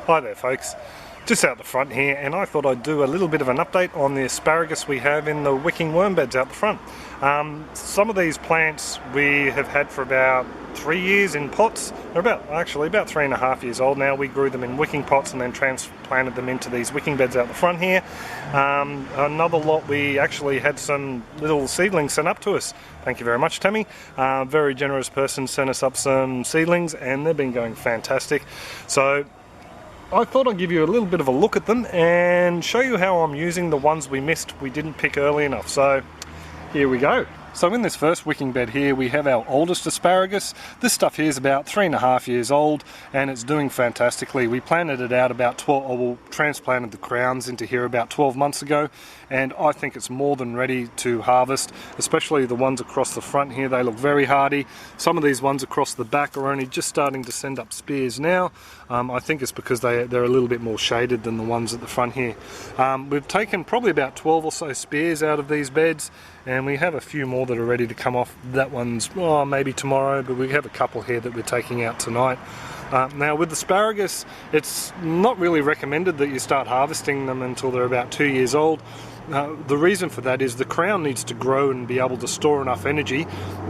Hi there folks, just out the front here, and I thought I'd do a little bit of an update on the asparagus we have in the wicking worm beds out the front. Some of these plants we have had for about 3 years in pots. They're about 3.5 years old now. We grew them in wicking pots and then transplanted them into these wicking beds out the front here. Another lot we actually had some little seedlings sent up to us. Thank you very much, Tammy. Very generous person sent us up some seedlings and they've been going fantastic. So I thought I'd give you a little bit of a look at them and show you how I'm using the ones we didn't pick early enough. So here we go. So in this first wicking bed here we have our oldest asparagus. This stuff here is about 3.5 years old and it's doing fantastically. We planted it out about transplanted the crowns into here about 12 months ago, and I think it's more than ready to harvest, especially the ones across the front here. They look very hardy. Some of these ones across the back are only just starting to send up spears now. I think it's because they're a little bit more shaded than the ones at the front here. We've taken probably about 12 or so spears out of these beds, and we have a few more that are ready to come off. That one's maybe tomorrow, but we have a couple here that we're taking out tonight. Now with asparagus, it's not really recommended that you start harvesting them until they're about 2 years old. The reason for that is the crown needs to grow and be able to store enough energy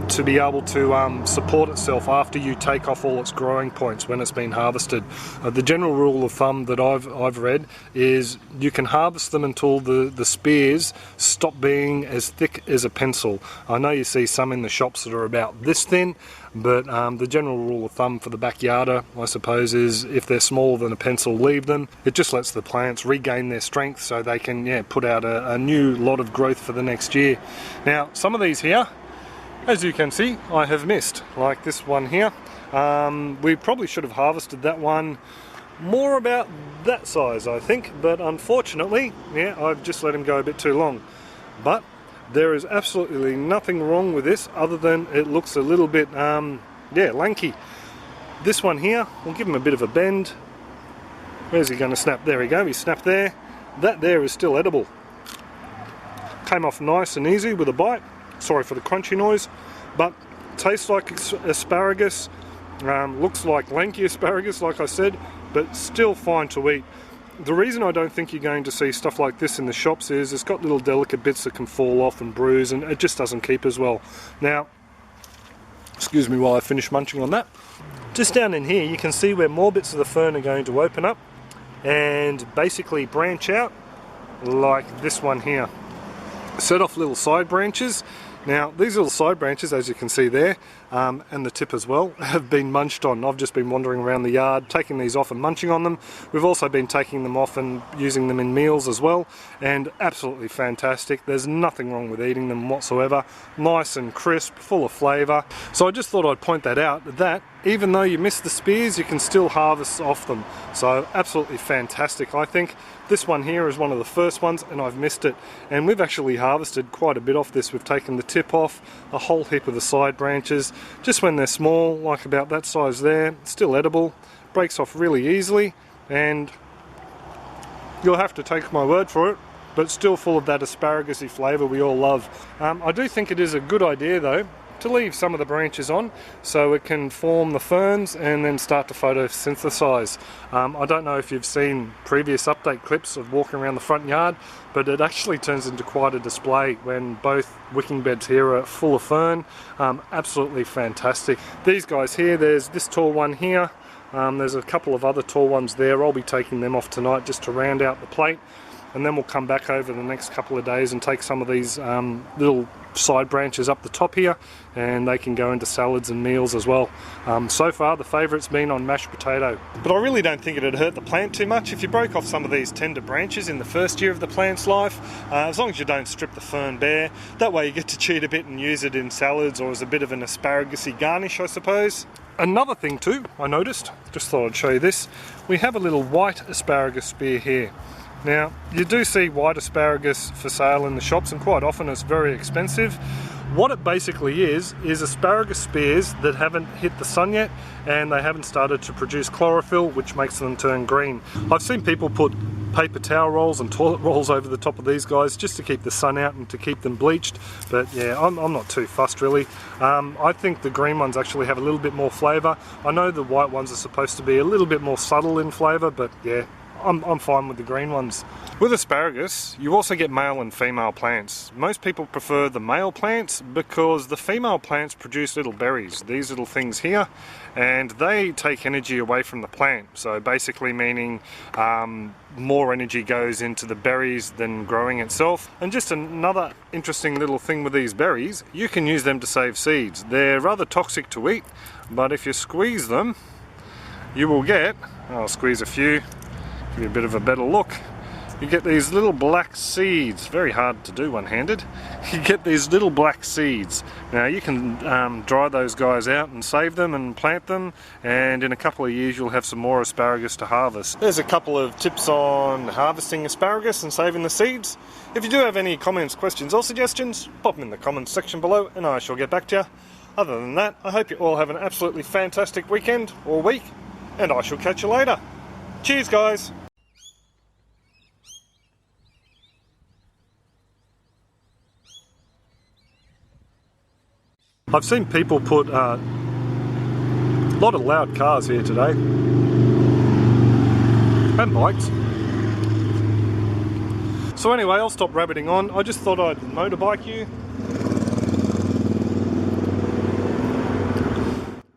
to be able to support itself after you take off all its growing points when it's been harvested. The general rule of thumb that I've read is you can harvest them until the spears stop being as thick as a pencil. I know you see some in the shops that are about this thin, but the general rule of thumb for the backyarder, I suppose, is if they're smaller than a pencil, leave them. It just lets the plants regain their strength so they can put out a new lot of growth for the next year. Now some of these here, as you can see, I have missed, like this one here. We probably should have harvested that one more about that size, I think, but unfortunately, I've just let him go a bit too long. But there is absolutely nothing wrong with this other than it looks a little bit lanky. This one here, we'll give him a bit of a bend. Where's he going to snap? There we go, he snapped there. That there is still edible. Came off nice and easy with a bite. Sorry for the crunchy noise, but tastes like asparagus, looks like lanky asparagus like I said, but still fine to eat. The reason I don't think you're going to see stuff like this in the shops is it's got little delicate bits that can fall off and bruise, and it just doesn't keep as well. Now, excuse me while I finish munching on that. Just down in here you can see where more bits of the fern are going to open up and basically branch out like this one here. Set off little side branches. Now these little side branches, as you can see there, and the tip as well, have been munched on. I've just been wandering around the yard taking these off and munching on them. We've also been taking them off and using them in meals as well, and absolutely fantastic. There's nothing wrong with eating them whatsoever. Nice and crisp, full of flavour. So I just thought I'd point that out, that even though you miss the spears, you can still harvest off them. So absolutely fantastic. I think this one here is one of the first ones and I've missed it. And we've actually harvested quite a bit off this. We've taken the tip off, a whole heap of the side branches. Just when they're small, like about that size there, still edible, breaks off really easily, and you'll have to take my word for it, but still full of that asparagus-y flavour we all love. I do think it is a good idea though to leave some of the branches on so it can form the ferns and then start to photosynthesize. I don't know if you've seen previous update clips of walking around the front yard, but it actually turns into quite a display when both wicking beds here are full of fern. Absolutely fantastic. These guys here, there's this tall one here, there's a couple of other tall ones there. I'll be taking them off tonight just to round out the plate, and then we'll come back over the next couple of days and take some of these little side branches up the top here, and they can go into salads and meals as well. So far the favourite's been on mashed potato, but I really don't think it'd hurt the plant too much if you broke off some of these tender branches in the first year of the plant's life, as long as you don't strip the fern bare. That way you get to cheat a bit and use it in salads or as a bit of an asparagus-y garnish, I suppose. Another thing too, I noticed, just thought I'd show you this, we have a little white asparagus spear here. Now, you do see white asparagus for sale in the shops, and quite often it's very expensive. What it basically is asparagus spears that haven't hit the sun yet and they haven't started to produce chlorophyll, which makes them turn green. I've seen people put paper towel rolls and toilet rolls over the top of these guys just to keep the sun out and to keep them bleached. But yeah, I'm not too fussed really. I think the green ones actually have a little bit more flavour. I know the white ones are supposed to be a little bit more subtle in flavour, but yeah, I'm fine with the green ones. With asparagus, you also get male and female plants. Most people prefer the male plants because the female plants produce little berries, these little things here, and they take energy away from the plant. So basically meaning more energy goes into the berries than growing itself. And just another interesting little thing with these berries, you can use them to save seeds. They're rather toxic to eat, but if you squeeze them, you will get, I'll squeeze a few, give you a bit of a better look. You get these little black seeds, very hard to do one-handed. You get these little black seeds. Now you can dry those guys out and save them and plant them, and in a couple of years you'll have some more asparagus to harvest. There's a couple of tips on harvesting asparagus and saving the seeds. If you do have any comments, questions or suggestions, pop them in the comments section below and I shall get back to you. Other than that, I hope you all have an absolutely fantastic weekend or week, and I shall catch you later. Cheers guys! I've seen people put a lot of loud cars here today, and bikes. So anyway, I'll stop rabbiting on. I just thought I'd motorbike you